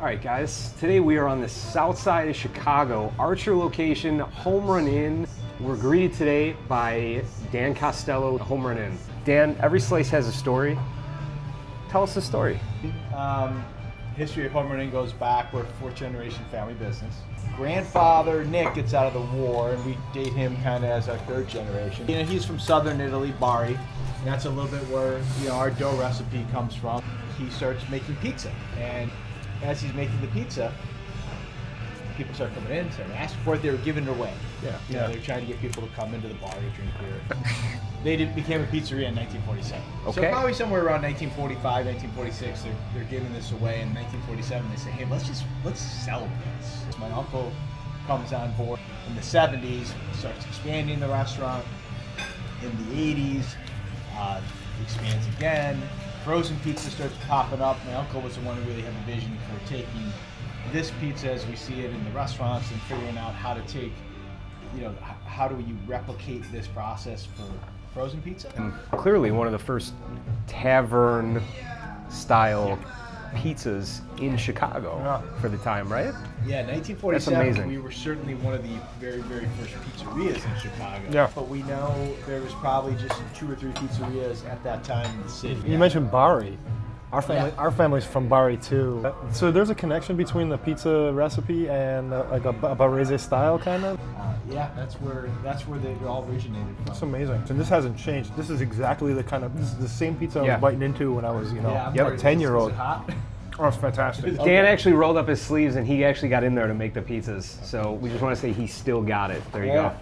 All right, guys, today we are on the south side of Chicago, Archer location, Home Run Inn. We're greeted today by Dan Costello, Home Run Inn. Dan, every slice has a story. Tell us the story. History of Home Run Inn goes back. We're a fourth-generation family business. Grandfather Nick gets out of the war, and we date him kind of as our third generation. You know, he's from southern Italy, Bari, and that's a little bit where our dough recipe comes from. He starts making pizza, and as he's making the pizza, people start coming in, starting asking for it. They were giving it away. Yeah. They're trying to get people to come into the bar to drink beer. They became a pizzeria in 1947. Okay. So probably somewhere around 1945, 1946, they're giving this away. In 1947, they say, hey, let's sell this. My uncle comes on board in the 70s, starts expanding the restaurant. In the 80s, expands again. Frozen pizza starts popping up. My uncle was the one who really had the vision for taking this pizza as we see it in the restaurants and figuring out how to take, how do you replicate this process for frozen pizza? And clearly one of the first Tavern Style pizzas in Chicago for the time, right? Yeah, 1947, That's amazing. We were certainly one of the very, very first pizzerias in Chicago. Yeah. But we know there was probably just 2 or 3 pizzerias at that time in the city. You mentioned Bari. Our family's from Bari too. So there's a connection between the pizza recipe and like a Barese style kind of. Yeah, that's where they all originated from. That's amazing. And this hasn't changed. This is exactly this is the same pizza I was biting into when I was, a 10-year-old. Is it hot? Oh, it's fantastic. Dan actually rolled up his sleeves and he actually got in there to make the pizzas. So we just want to say he still got it. There you go.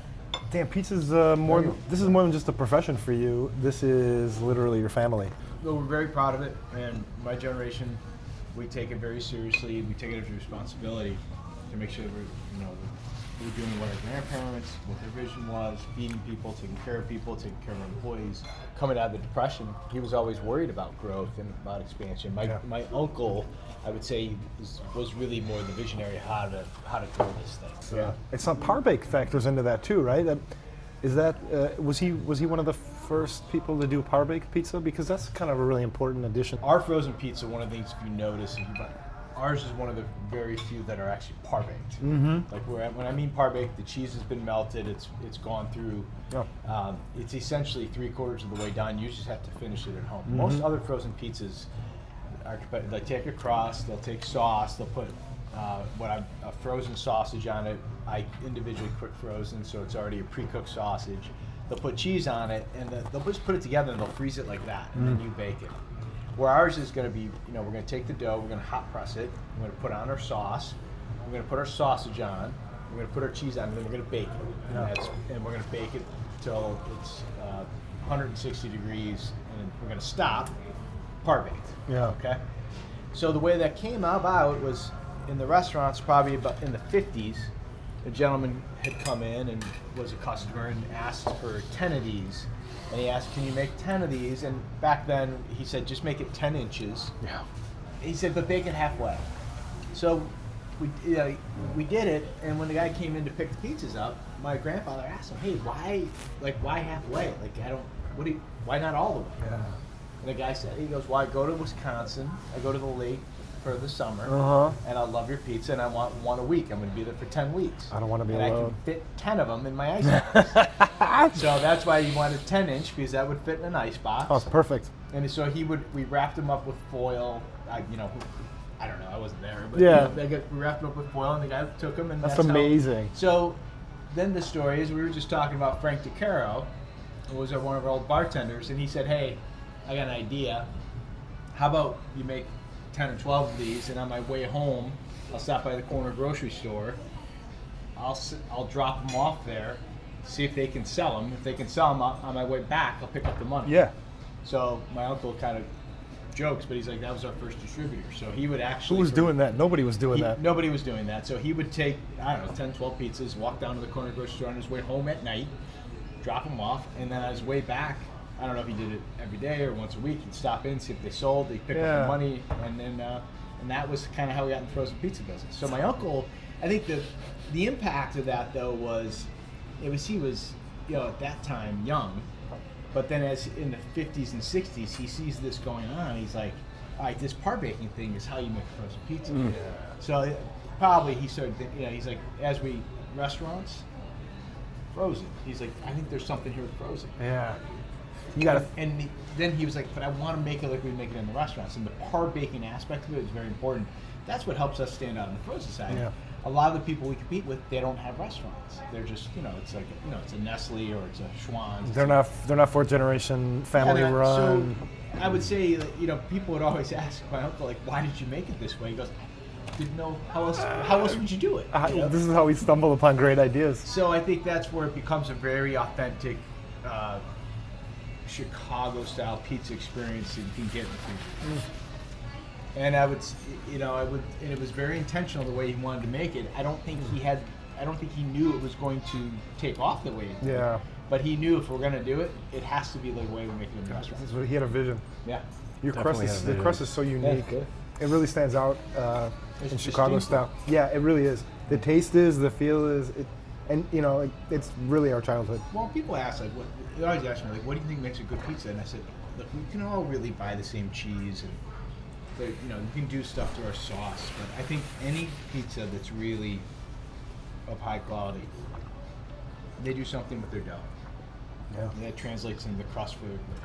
Dan, pizza's this is more than just a profession for you. This is literally your family. Well, we're very proud of it, and my generation, we take it very seriously. We take it as a responsibility to make sure that we're doing what our grandparents, what their vision was, feeding people, taking care of people, taking care of our employees. Coming out of the Depression, he was always worried about growth and about expansion. My uncle, I would say, was really more the visionary how to grow this thing. So, Yeah, it's not par-bake factors into that too, right? Was he one of the first people to do par-bake pizza? Because that's kind of a really important addition. Our frozen pizza, one of the things if you notice, ours is one of the very few that are actually par-baked. Mm-hmm. Like when I mean par-baked, the cheese has been melted, it's gone through. Yeah. It's essentially 3/4 of the way done. You just have to finish it at home. Mm-hmm. Most other frozen pizzas, they take a crust, they'll take sauce, they'll put a frozen sausage on it. I individually quick frozen, so it's already a pre-cooked sausage. They'll put cheese on it, and they'll just put it together and they'll freeze it like that, and then you bake it. Where ours is going to be, we're going to take the dough, we're going to hot press it, we're going to put on our sauce, we're going to put our sausage on, we're going to put our cheese on, and then we're going to bake it. And we're going to bake it till it's 160 degrees, and we're going to stop, par-baked. Yeah. Okay? So the way that came about was in the restaurants, probably about in the 50s, a gentleman had come in and was a customer and asked for 10 of these. And he asked, can you make 10 of these? And back then, he said, just make it 10 inches. Yeah. He said, but bake it halfway. So we did it, and when the guy came in to pick the pizzas up, my grandfather asked him, hey, why halfway? Why not all the way? Yeah. And the guy said, he goes, well, I go to Wisconsin, I go to the lake for the summer, and I love your pizza, and I want one a week. I'm going to be there for 10 weeks. I don't want to be alone. alone. I can fit 10 of them in my ice box. So that's why he wanted 10-inch, because that would fit in an ice box. Oh, it's perfect. And so we wrapped them up with foil. I don't know, I wasn't there, but we wrapped them up with foil, and the guy took them, and that's amazing. So then the story is, we were just talking about Frank DeCaro, who was one of our old bartenders, and he said, hey, I got an idea. How about you make 10 or 12 of these, and on my way home, I'll stop by the corner grocery store. I'll drop them off there, see if they can sell them. If they can sell them, on my way back, I'll pick up the money. Yeah. So my uncle kind of jokes, but he's like, that was our first distributor. So he would actually... Who was doing that? Nobody was doing that. Nobody was doing that. So he would take, 10, 12 pizzas, walk down to the corner grocery store on his way home at night, drop them off, and then on his way back, I don't know if he did it every day or once a week, he'd stop in, see if they sold, he'd pick up the money, and then and that was kind of how we got in the frozen pizza business. So my uncle, I think the impact of that though was he was at that time young, but then as in the 50s and 60s he sees this going on, he's like, all right, this par baking thing is how you make a frozen pizza. So probably he started thinking, he's like, restaurants, frozen. He's like, I think there's something here with frozen. Yeah. You got to. And then he was like, but I want to make it like we make it in the restaurants. And the par baking aspect of it is very important. That's what helps us stand out on the frozen side. Yeah. A lot of the people we compete with, they don't have restaurants. They're just, it's like, it's a Nestle or it's a Schwann's. They're not fourth generation family run. So I would say, people would always ask my uncle, like, why did you make it this way? He goes, I didn't know how else would you do it? This is how we stumble upon great ideas. So I think that's where it becomes a very authentic Chicago-style pizza experience that you can get in the future. And and it was very intentional the way he wanted to make it. I don't think he knew it was going to take off the way it did. Yeah. But he knew if we're going to do it, it has to be the way we make it in the restaurant. He had a vision. Yeah. Your crust is so unique. Yeah, it really stands out in It's Chicago distinctive. style. Yeah, it really is. The taste is, the feel is, it's really our childhood. Well, people ask, like, they always ask me, like, what do you think makes a good pizza? And I said, look, we can all really buy the same cheese, and you can do stuff to our sauce, but I think any pizza that's really of high quality, they do something with their dough. Yeah. And that translates into the crust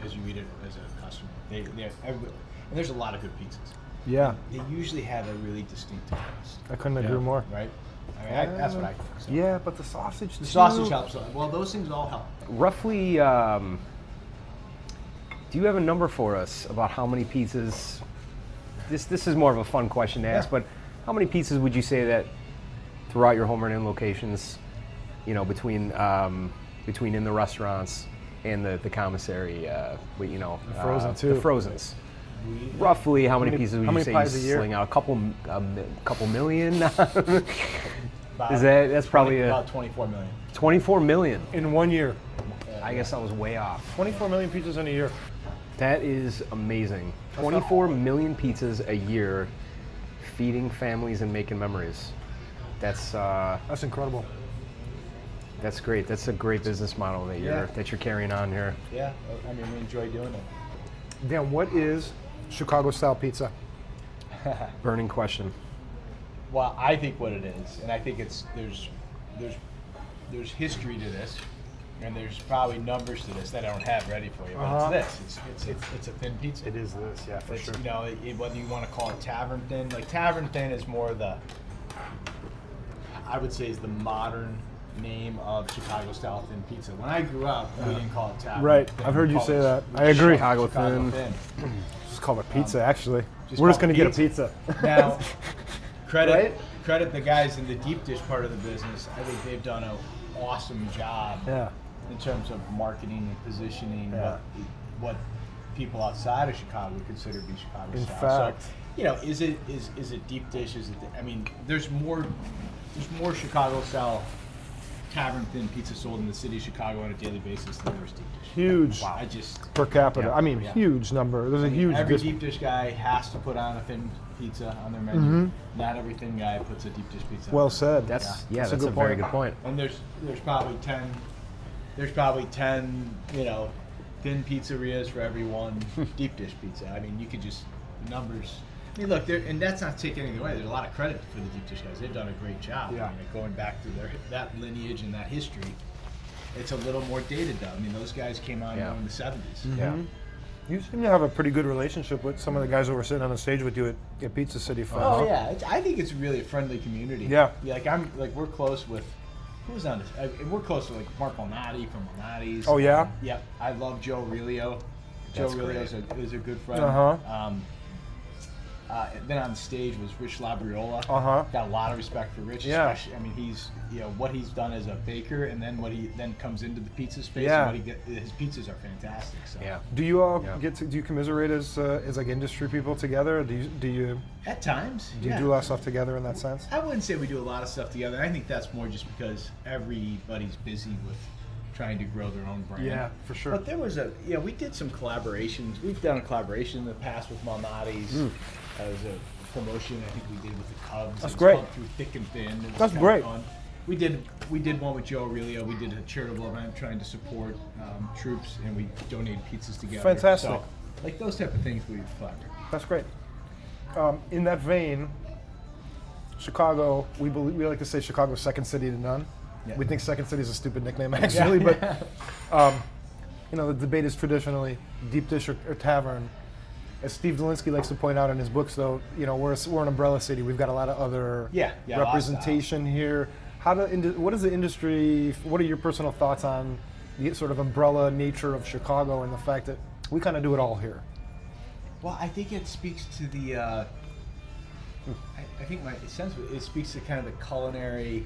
as you eat it as a customer. And there's a lot of good pizzas. Yeah. They usually have a really distinctive crust. I couldn't agree more. Right? I mean, that's what I think. So. Yeah, but the sausage. The sausage helps. Well, those things all help. Roughly, do you have a number for us about how many pizzas? This is more of a fun question to ask, but how many pizzas would you say that throughout your Home Run Inn locations, between in the restaurants and the commissary, the frozen too. The frozens. Roughly, how many pieces would you say you pies a year? sling out? A couple million? About That's probably about 24 million. 24 million. In 1 year. I guess I was way off. 24 million pizzas in a year. That is amazing. 24 million pizzas a year, feeding families and making memories. That's incredible. That's great. That's a great business model that you're carrying on here. Yeah, I mean, we enjoy doing it. Dan, what is Chicago style pizza? Burning question. Well, I think what it is, and I think there's history to this, and there's probably numbers to this that I don't have ready for you. But it's this. It's a thin pizza. It is this, yeah, for sure. Whether you want to call it tavern thin, like tavern thin is more I would say is the modern name of Chicago style thin pizza. When I grew up, we didn't call it tavern. Right, thin. I've heard you We say called that. I agree. Chicago thin. Just call it pizza, actually. just We're just call going it to get a pizza. Now, Right? credit the guys in the deep dish part of the business. I think they've done an awesome job in terms of marketing and positioning what people outside of Chicago would consider to be Chicago In style. fact. So, is it deep dish? I mean, there's more Chicago style tavern thin pizza sold in the city of Chicago on a daily basis than there's deep dish. Huge. Wow. I just Per capita. I mean, Yeah. huge number. There's a huge every dis- deep dish guy has to put on a thin pizza on their menu. Not every thin guy puts a deep dish pizza. Well on their said. That's That's a a good very point. good point. And there's probably 10 thin pizzerias for every one deep dish pizza. I mean, you could just numbers. I mean, look, and that's not taking anything away. There's a lot of credit for the deep dish guys. They've done a great job. Yeah. I mean, going back to that lineage and that history. It's a little more dated though. I mean, those guys came on in the 70s. Yeah. You seem to have a pretty good relationship with some of the guys who were sitting on the stage with you at Pizza City Fun. Oh yeah, I think it's really a friendly community. Yeah. We're close with. Who's on this? We're close to like Mark Malnati from Malnati's. Oh, yeah? Yep. I love Joe Aurelio. Joe That's Aurelio is a good friend. Uh-huh. Then on stage was Rich Labriola. Uh-huh. Got a lot of respect for Rich. Yeah. Especially, I mean, he's what he's done as a baker, and then what he then comes into the pizza space. Yeah. And his pizzas are fantastic. So. Yeah. Do you all Yeah. do you commiserate as like industry people together? Or do you At times. do a lot of stuff together in that sense? I wouldn't say we do a lot of stuff together. I think that's more just because everybody's busy with trying to grow their own brand. Yeah, for sure. But there was we did some collaborations. We've done a collaboration in the past with Malnati's. That was a promotion I think we did with the Cubs. That's It was great. called Through Thick and Thin. It was That's kinda great. Fun. We did one with Joe Aurelio. We did a charitable event trying to support troops, and we donated pizzas together. Fantastic. So, like those type of things we collaborate. That's great. In that vein, Chicago, we like to say Chicago's second city to none. Yeah. We think second city is a stupid nickname, actually, but the debate is traditionally deep dish or tavern. As Steve Dolinsky likes to point out in his books, though, we're an umbrella city. We've got a lot of other representation here. What is the industry? What are your personal thoughts on the sort of umbrella nature of Chicago and the fact that we kind of do it all here? Well, I think it speaks to the. I think it speaks to kind of the culinary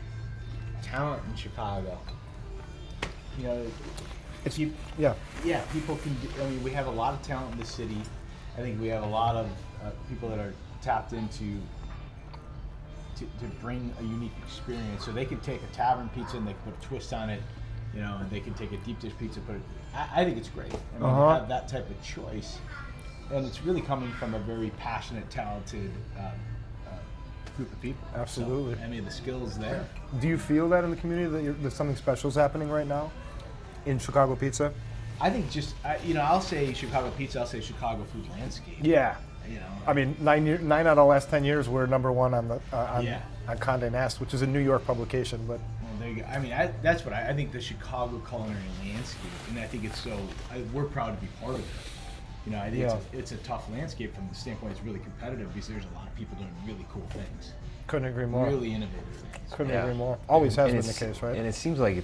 talent in Chicago. People can. We have a lot of talent in the city. I think we have a lot of people that are tapped into to bring a unique experience. So they can take a tavern pizza and they can put a twist on it, and they can take a deep dish pizza. I think it's great. To have that type of choice, and it's really coming from a very passionate, talented group of people. Absolutely. So, the skills there. Do you feel that in the community that something special is happening right now in Chicago pizza? I think I'll say Chicago pizza. I'll say Chicago food landscape. Yeah. 9 out of the last 10 years we're number one on Condé Nast, which is a New York publication. But there you go. That's what I think, the Chicago culinary landscape, and I think it's we're proud to be part of it. I think it's a tough landscape from the standpoint it's really competitive because there's a lot of people doing really cool things. Couldn't agree more. Really innovative things. Couldn't agree more. Always has been the case, right? And it seems like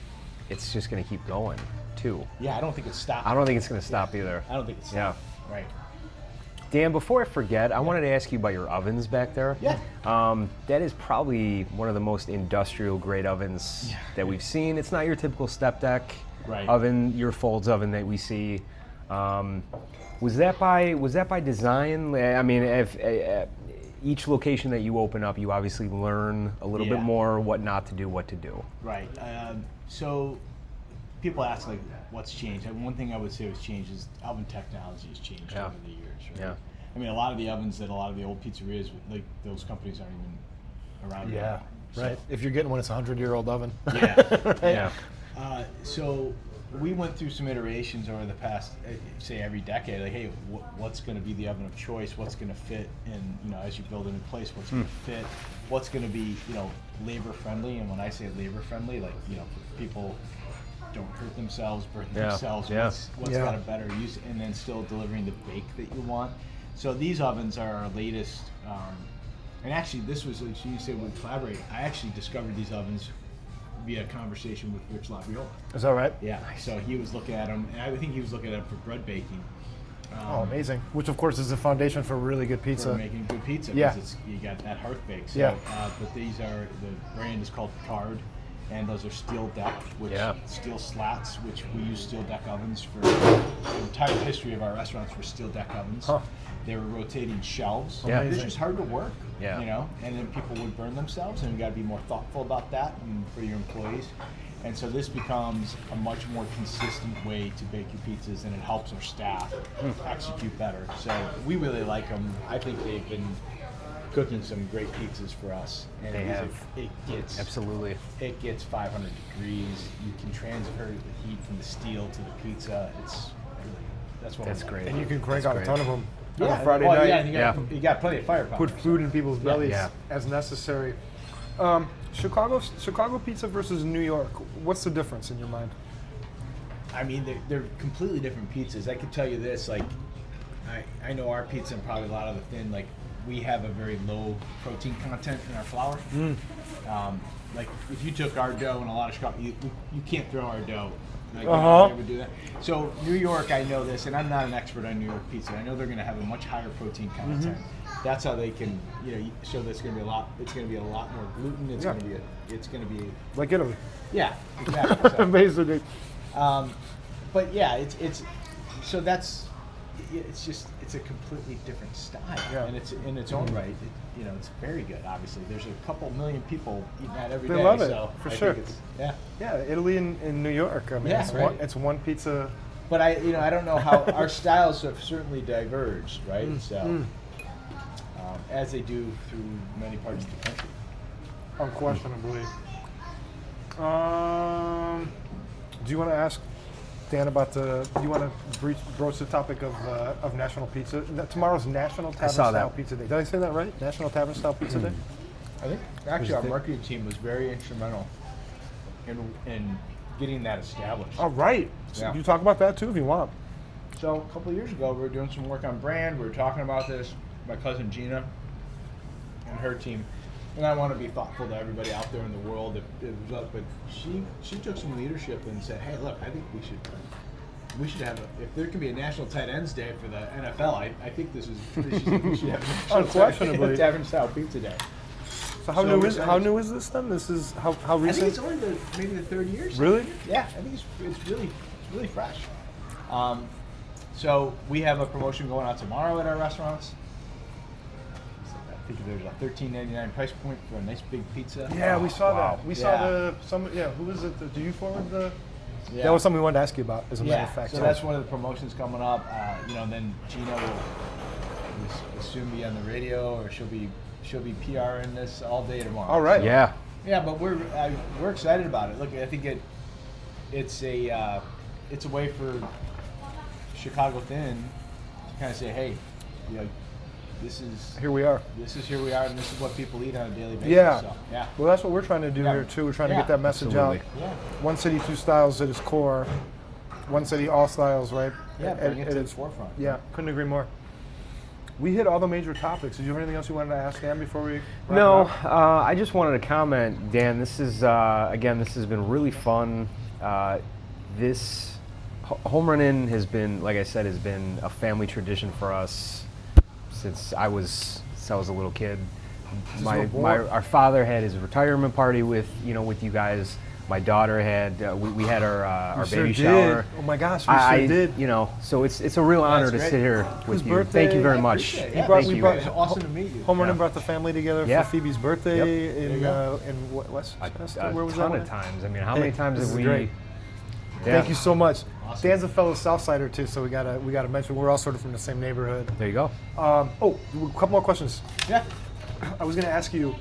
it's just going to keep going, too. Yeah, I don't think it's stopping. I don't think it's going to stop either. I don't think it's stopping. Yeah. Right. Dan, before I forget, I wanted to ask you about your ovens back there. Yeah. That is probably one of the most industrial grade ovens that we've seen. It's not your typical step deck oven, your folds oven that we see. Was that by design? If each location that you open up, you obviously learn a little bit more what not to do, what to do. Right. So people ask what's changed. One thing I would say was changed is oven technology has changed over the years. Right? Yeah. A lot of the ovens that a lot of the old pizzerias, those companies aren't even around anymore. Right. If you're getting one, it's a 100-year-old oven. Yeah. Right? Yeah. So we went through some iterations over the past, say, every decade. Hey, what's going to be the oven of choice? What's going to fit? And as you build it in place, what's going to fit? What's going to be, labor friendly? And when I say labor friendly, people don't hurt themselves, burn themselves. What's got a better use? And then still delivering the bake that you want. So these ovens are our latest. And actually, this was, like you said, we collaborate. I actually discovered these ovens via conversation with Rich Labriola. Is that right? Yeah. So he was looking at them, and I think he was looking at them for bread baking. Amazing. Which, of course, is the foundation for really good pizza. For making good pizza. Yeah. Because you got that hearth bake. So, but the brand is called Picard, and those are steel deck, steel slats, which we use steel deck ovens for the entire history of our restaurants were steel deck ovens. Huh. They were rotating shelves. Yeah. It's just hard to work. Yeah. And then people would burn themselves, and you got to be more thoughtful about that and for your employees. And so this becomes a much more consistent way to bake your pizzas, and it helps our staff execute better. So we really like them. I think they've been cooking some great pizzas for us. And They have. Absolutely. It gets 500 degrees. You can transfer the heat from the steel to the pizza. That's great. And you can crank out a ton of them on Yeah, a Friday night. Yeah, you got plenty of firepower. Put food in people's bellies Yeah. as necessary. Chicago pizza versus New York. What's the difference in your mind? They're completely different pizzas. I can tell you this, I know our pizza and probably a lot of the thin, we have a very low protein content in our flour. If you took our dough and a lot of Chicago, you can't throw our dough. Would do that. So New York, I know this, and I'm not an expert on New York pizza. I know they're going to have a much higher protein content. That's how they can, show that's going to be a lot. It's going to be a lot more gluten. It's going to be Like Italy. Yeah, exactly. So, Basically. but yeah, it's a completely different style, and it's in its own right. It's very good. Obviously, there's a couple million people eating that every day. They love it, so for I sure. think Yeah, Italy and New York. It's one pizza. But I don't know how our styles have certainly diverged, right? So as they do through many parts of the country. Unquestionably. Do you want to ask Dan, about the. Do you want to broach the topic of National Pizza? Tomorrow's National Tavern saw Style that. Pizza Day. Did I say that right? National Tavern Style Pizza Day. I think actually our marketing team was very instrumental in getting that established. All right. So Yeah. you talk about that too if you want. So a couple of years ago, we were doing some work on brand. We were talking about this. My cousin Gina and her team, and I want to be thoughtful to everybody out there in the world. But she took some leadership and said, "Hey, look, I think we should have if there can be a National Tight Ends Day for the NFL. I think we should have a National Unquestionably. Tavern Style Pizza Day." So how new is this then? This is how I think recent? it's only maybe the third year. Really? Yeah, I think it's really fresh. So we have a promotion going on tomorrow at our restaurants. I think there's a $13.99 price point for a nice big pizza. Yeah, we saw Wow. that. We saw who was it? Do you forward the? Yeah. That was something we wanted to ask you about, as a matter Yeah, of fact. so that's one of the promotions coming up. And then Gina will soon be on the radio, or she'll be PRing this all day tomorrow. All right. Yeah. Yeah, but we're excited about it. Look, I think it's a way for Chicago Thin to kind of say, hey, Here we are. here we are, and this is what people eat on a daily basis. Yeah. So, yeah. Well, that's what we're trying to do Yeah. here too. We're trying to Yeah. get that message Absolutely. out. Yeah. One city, two styles at its core. One city, all styles, right? Yeah, bring it to the forefront. Yeah, couldn't agree more. We hit all the major topics. Did you have anything else you wanted to ask Dan before we? wrap No, it up? I just wanted to comment, Dan. This is this has been really fun. This Home Run Inn has been, like I said, has been a family tradition for us since I was a little kid. you were born? Our father had his retirement party with you guys. My daughter had we had our You sure baby did. shower. Oh my gosh, we sure did. So it's a real honor to great. sit here Whose with you. birthday? Thank you very I much. appreciate it. Yeah, Thank we you. brought- It's awesome to meet you. Home Run Yeah. Inn brought the family together Yeah. for Phoebe's birthday There you go. in Westchester. A Where was ton that? of times. I mean, how many times this have is we? great. Yeah. Thank you so much. Awesome. Dan's a fellow Southsider too, so we gotta mention we're all sort of from the same neighborhood. There you go. A couple more questions. Yeah. I was going to ask you.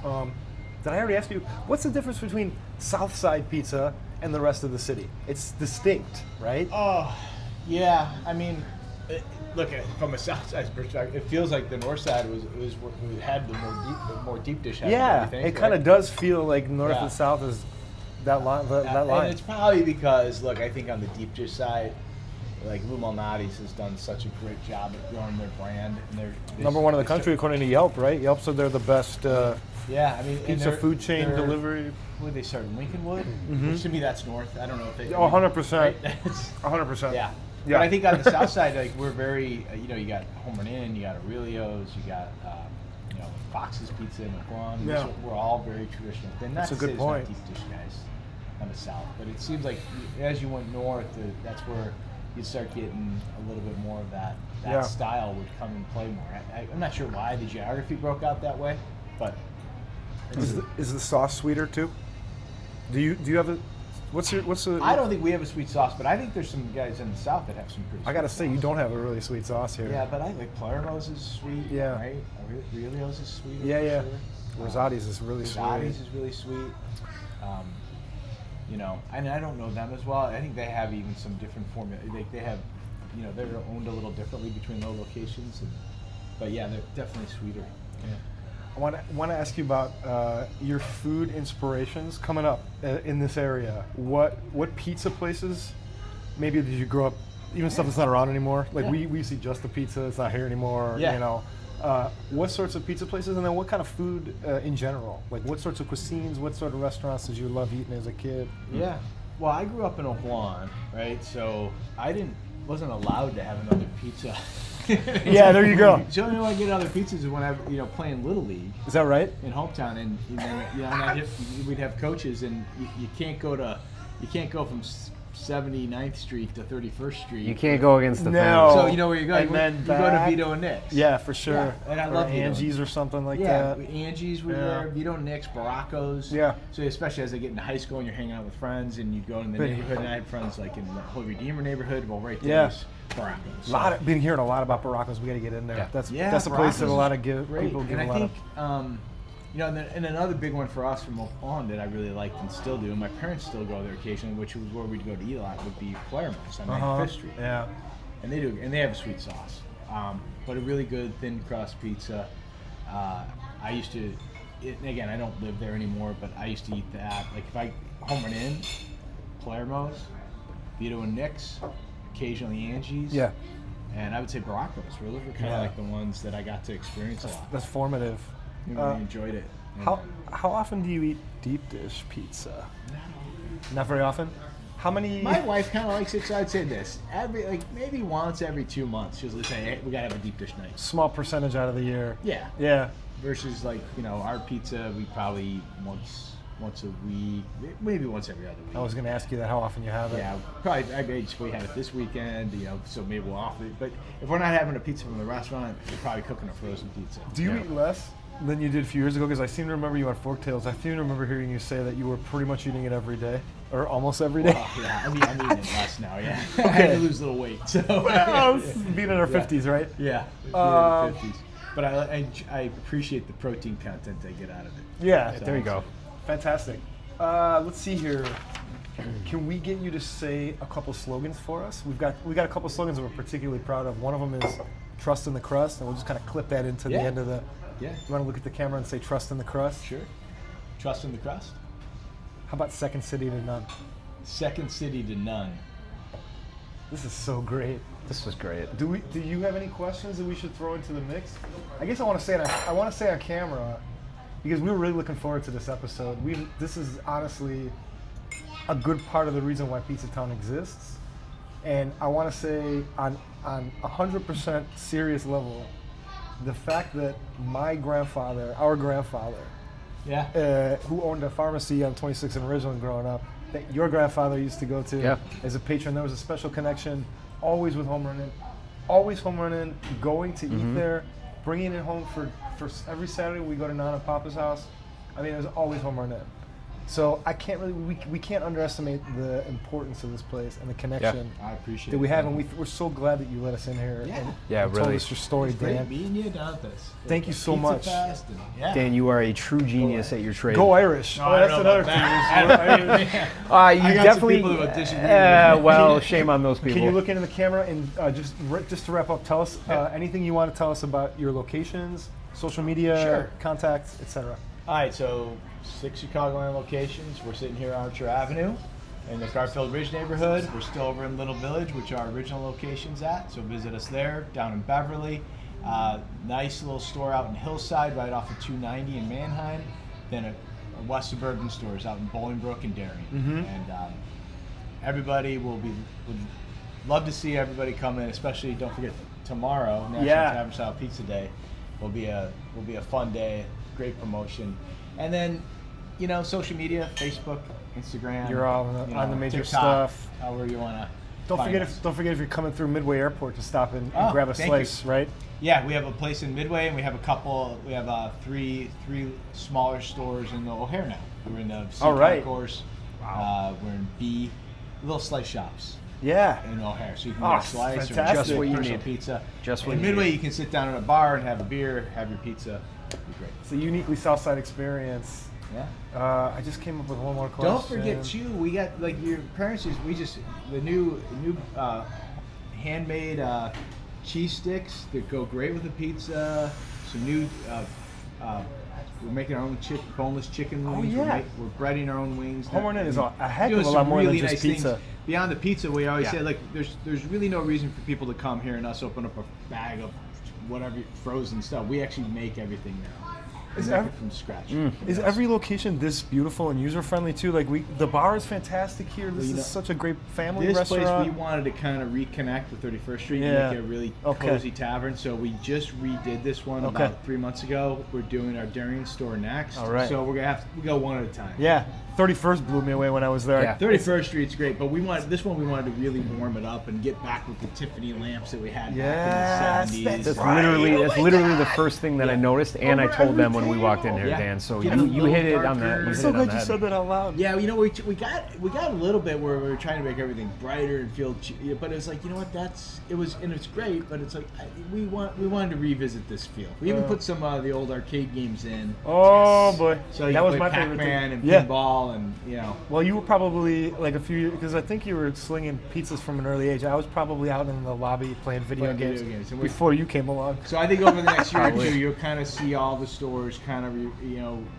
Did I already ask you what's the difference between Southside pizza and the rest of the city? It's distinct, right? Oh, yeah. I mean, look from a south side perspective, it feels like the north side had the more deep dish. Heavy, Yeah, don't you think, it kind of right? does feel like north Yeah. and south is that line. That And line. it's probably because, look, I think on the deep dish side, like Lou Malnati's has done such a great job at growing their brand. And they're Number one in the country according to Yelp, right? Yelp said they're the best Yeah, I mean, and pizza they're- food chain they're- delivery. Where they started, Lincolnwood, which to me that's north. I don't know if they. Oh, 100%. Right? It's- 100%. Yeah. Yeah. But I think on the south side, like we're very, you got Home Run Inn, you got Aurelio's, you got, Fox's Pizza in McQuan. Yeah. We're all very traditional. Then not That's a to good say there's not point. deep dish guys on the south, but it seems like as you went north, that's where you start getting a little bit more of that Yeah. style would come and play more. I'm not sure why the geography broke out that way, but Is the sauce sweeter too? Do you have a? What's the? I don't think we have a sweet sauce, but I think there's some guys in the south that have some pretty. I gotta sweet say, you sauce. don't have a really sweet sauce here. Yeah, but I like Palermo's is sweet. Yeah. Right. Aurelio's is sweet. Yeah, yeah. Sure. Rosati's is really Rosati's sweet. is really sweet. And I don't know them as well. I think they have even some different formula. Like they have, they're owned a little differently between those locations. But yeah, they're definitely sweeter. Yeah. I want to ask you about your food inspirations coming up in this area. What pizza places maybe did you grow up? Even stuff that's not around anymore. Like Yeah. we see Just the Pizza. It's not here anymore. Yeah. What sorts of pizza places, and then what kind of food in general? Like what sorts of cuisines? What sort of restaurants did you love eating as a kid? Yeah. Well, I grew up in Oakland, right? So I wasn't allowed to have another pizza. Yeah, there you go. The only way I get other pizzas is when I'm, playing Little League Is that right? in hometown, and we'd have coaches, and you can't go from 79th Street to 31st Street. You can't go against the No. family. So you know where you go. And You then go to back. Vito and Nick's. Yeah, for sure. Yeah, and I Or love Vito. Angie's or something like Yeah, that. Angie's were Yeah. there, Vito and Nick's, Baracco's. Yeah. So especially as I get into high school and you're hanging out with friends and you'd go in the neighborhood, and I had friends like in the Holy Redeemer neighborhood, well right there Yeah. was Baracco's. Been hearing a lot about Baracos. We got to get in there. Yeah. That's Yeah, that's a place that a Baracco's lot of Great. people give And a I lot think, of. You know, and another big one for us from Oak Pond that I really liked and still do, and my parents still go there occasionally, which was where we'd go to eat a lot, would be Palermo's on 95th Street. Yeah. And they have a sweet sauce, but a really good thin crust pizza. I used to, and again, I don't live there anymore, but I used to eat that. Like if I home run in, Palermo's, Vito and Nick's, occasionally Angie's. Yeah. And I would say Baracos. Those were kind of like the ones that I got to experience a lot. That's formative. I really enjoyed it. How often do you eat deep dish pizza? Not very often. How many? My wife kind of likes it, so I'd say this: maybe once every 2 months, she'll say, "Hey, we gotta have a deep dish night." Small percentage out of the year. Yeah. Yeah. Versus our pizza, we probably eat once a week, maybe once every other week. I was going to ask you that, how often you have it. Yeah, probably. We had it this weekend, so maybe we'll offer it. But if we're not having a pizza from the restaurant, we're probably cooking a frozen pizza. Do you eat less than you did a few years ago? Because I seem to remember you on Forktails. I seem to remember hearing you say that you were pretty much eating it every day, or almost every day. Well, yeah, I'm eating it less now. Yeah, I had to lose a little weight. So being in our 50s, right? Yeah, being in our 50s. But I appreciate the protein content I get out of it. Yeah, So there you go. Fantastic. Let's see here. Can we get you to say a couple slogans for us? We got a couple slogans that we're particularly proud of. One of them is "Trust in the crust," and we'll just kind of clip that into the end of the. Yeah. You want to look at the camera and say "Trust in the crust"? Sure. Trust in the crust. How about "Second city to none"? Second city to none. This is so great. This was great. Do you have any questions that we should throw into the mix? I guess I want to say on camera, because we were really looking forward to this episode. This is honestly a good part of the reason why Pizzatown exists, and I want to say on 100% serious level, the fact that our grandfather, who owned a pharmacy on 26th and Ridgeland growing up, that your grandfather used to go to as a patron, there was a special connection. Always with home running, going to eat there, bringing it home for every Saturday we go to Nana and Papa's house. I mean, it was always home running. So I can't we can't underestimate the importance of this place and the connection I appreciate that we it. have, and we're so glad that you let us in here. And told really. us your story, Great Dan. meeting you down at this. Thank you so much. Fest and, Dan, you are a true genius at your trade. Go Irish! No, I that's don't know another about thing. that. You I got definitely. some people who disagree. Well, shame on those people. Can you look into the camera and just to wrap up, tell us anything you want to tell us about your locations, social media, contacts, etc. All right, so 6 Chicagoland locations. We're sitting here on Archer Avenue in the Garfield Ridge neighborhood. We're still over in Little Village, which our original location's at, so visit us there. Down in Beverly, nice little store out in Hillside, right off of 290 in Manheim. Then a West Suburban stores out in Bolingbrook and Darien. And everybody would love to see everybody come in, especially don't forget tomorrow, National Tavern Style Pizza Day. Will be a fun day, great promotion. And then, social media, Facebook, Instagram. You're all on the major TikTok, stuff. However you want to. Don't forget if you're coming through Midway Airport to stop and grab a thank slice, right? Yeah, we have a place in Midway, and we have three smaller stores in the O'Hare now. We're in the C concourse. Wow. We're in B, little slice shops. Yeah. In O'Hare, so you can get a slice fantastic. or Just what you need. pizza. Just what in you Midway, need. you can sit down at a bar and have a beer, have your pizza. It'd be great. It's a uniquely Southside experience. Yeah. I just came up with one more question. Don't forget too, we got your parents. The new handmade cheese sticks that go great with the pizza. Some new. We're making our own boneless chicken wings. Oh yeah. We're breading our own wings. Home Run Inn is a heck of a lot more than just pizza. Things. Beyond the pizza, we always say there's really no reason for people to come here and us open up a bag of whatever frozen stuff. We actually make everything now. Make it from scratch. Is every location this beautiful and user friendly too? Like the bar is fantastic here. This is such a great family restaurant. This place we wanted to kind of reconnect with 31st Street and make it a really cozy tavern. So we just redid this one about 3 months ago. We're doing our Darien store next. All right. So we're gonna have to go one at a time. Yeah. 31st blew me away when I was there. Yeah. 31st Street's great, but we wanted to really warm it up and get back with the Tiffany lamps that we had back in the 70s. That's literally the first thing that I noticed, and I told them when when we walked in here, Yeah. Dan. So Get a you little hit it on darker. the. You I'm hit so it on glad the you head. said that out loud. Yeah, you know, we got a little bit where we were trying to make everything brighter and feel, but it was like, you know what, it's great, but it's like we wanted to revisit this feel. We even put some of the old arcade games in. Oh boy, So you that was play my favorite Pac-Man thing. and Yeah. pinball and you know. Well, you were probably like a few years, because I think you were slinging pizzas from an early age. I was probably out in the lobby playing video games And before you came along. So I think over the next year or two, you'll kind of see all the stores kind of,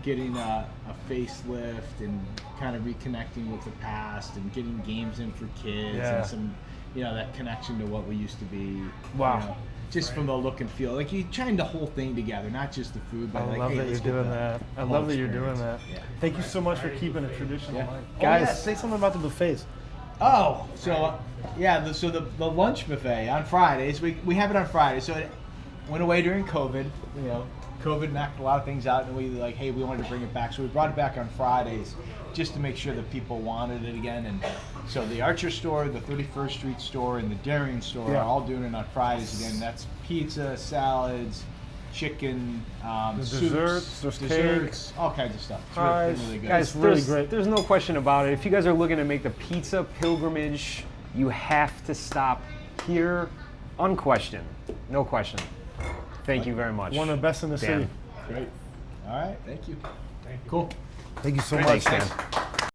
getting a facelift and kind of reconnecting with the past and getting games in for kids Yeah. and some, that connection to what we used to be. Wow. Just from the look and feel, like you're trying the whole thing together, not just the food. But I like, love hey, that you're let's get doing the that. I whole love that you're doing experience. that. Yeah. Thank you so much for keeping it traditional. Yeah. Guys, Guys- say something about the buffets. Oh, so the lunch buffet on Fridays, we have it on Fridays. So it went away during COVID. COVID knocked a lot of things out, and we wanted to bring it back. So we brought it back on Fridays just to make sure that people wanted it again. And so the Archer store, the 31st Street store, and the Darien store Yeah. are all doing it on Fridays again. That's pizza, salads, chicken, There's soups, desserts, there's desserts, all kinds of stuff. It's really, Fries. really good. Guys, really There's- great. There's no question about it. If you guys are looking to make the pizza pilgrimage, you have to stop here, unquestioned. No question. Thank you very much. One of the best in the Dan. city. Great. All right. Thank you. Cool. Thank you so Thanks, much. Dan.